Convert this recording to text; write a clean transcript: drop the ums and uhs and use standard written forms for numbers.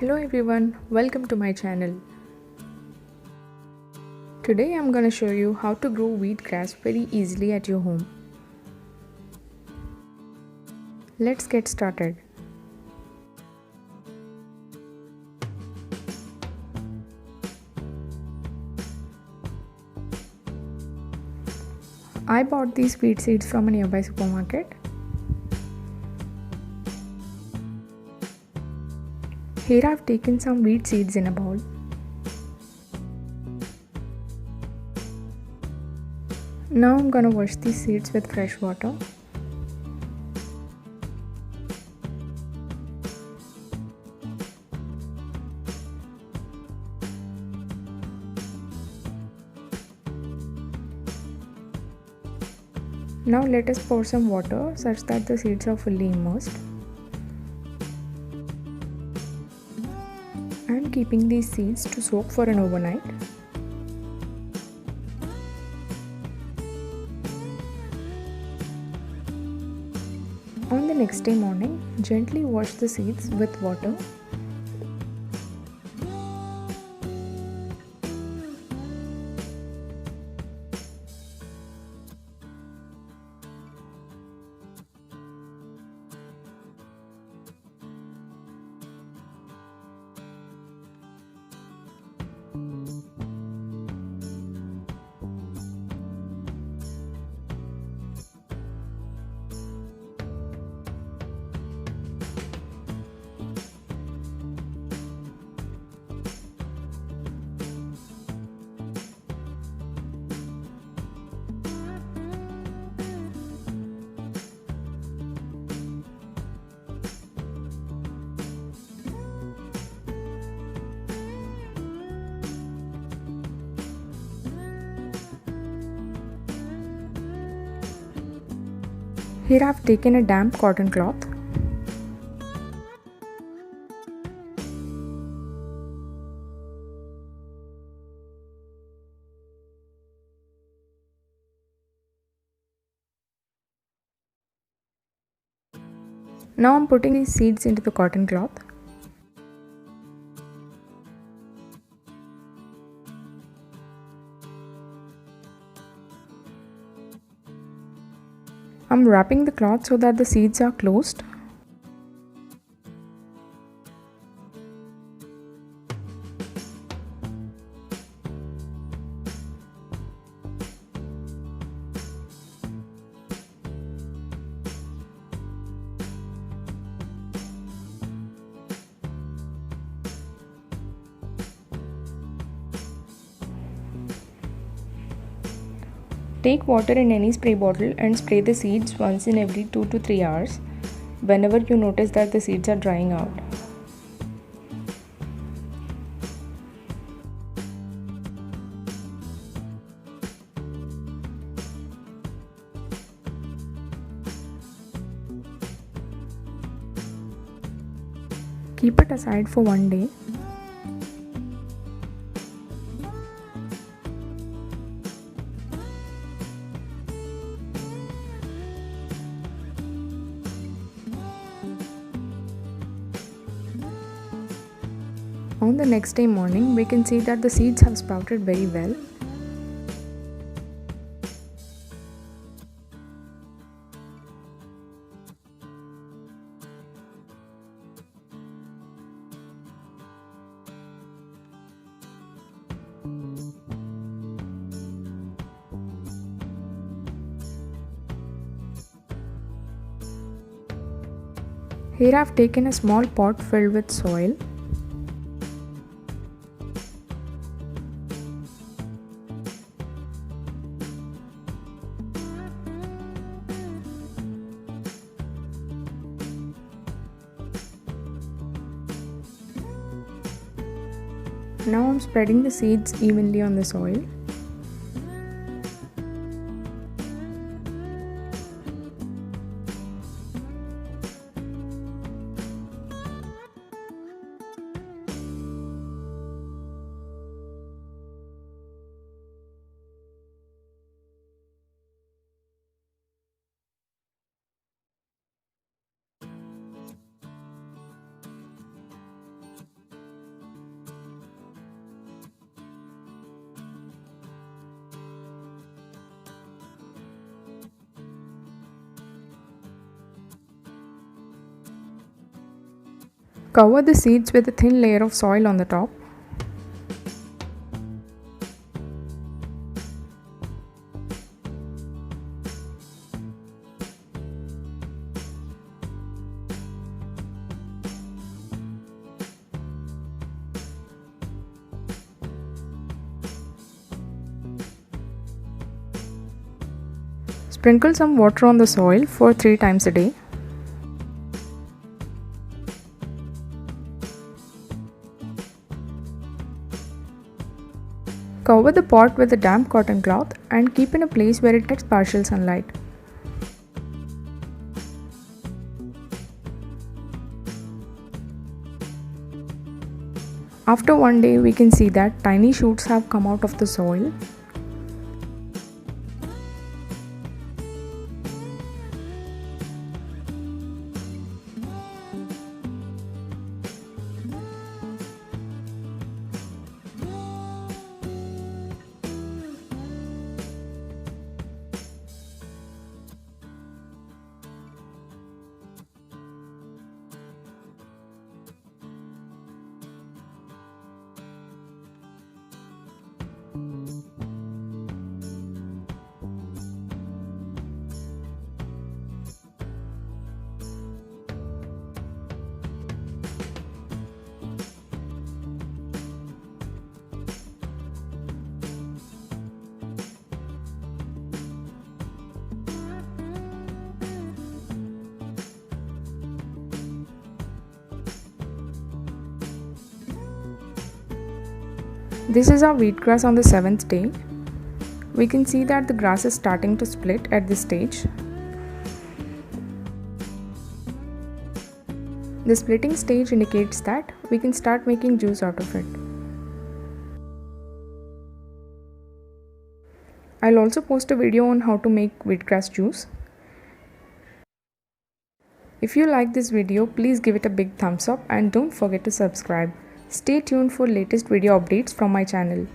Hello everyone, welcome to my channel. Today I'm gonna show you how to grow wheatgrass very easily at your home. Let's get started. I bought these wheat seeds from a nearby supermarket. Here I've taken some wheat seeds in a bowl. Now I'm gonna wash these seeds with fresh water. Now let us pour some water such that the seeds are fully immersed. I am keeping these seeds to soak for an overnight. On the next day morning, gently wash the seeds with water. Here I have taken a damp cotton cloth. Now I am putting these seeds into the cotton cloth. I am wrapping the cloth so that the seeds are closed. Take water in any spray bottle and spray the seeds once in every 2 to 3 hours whenever you notice that the seeds are drying out. Keep it aside for one day. On the next day morning, we can see that the seeds have sprouted very well. Here I have taken a small pot filled with soil. Now I'm spreading the seeds evenly on the soil. Cover the seeds with a thin layer of soil on the top. Sprinkle some water on the soil for 3 times a day. Cover the pot with a damp cotton cloth and keep in a place where it gets partial sunlight. After one day, we can see that tiny shoots have come out of the soil. This is our wheatgrass on the 7th day. We can see that the grass is starting to split at this stage. The splitting stage indicates that we can start making juice out of it. I'll also post a video on how to make wheatgrass juice. If you like this video, please give it a big thumbs up and don't forget to subscribe. Stay tuned for latest video updates from my channel.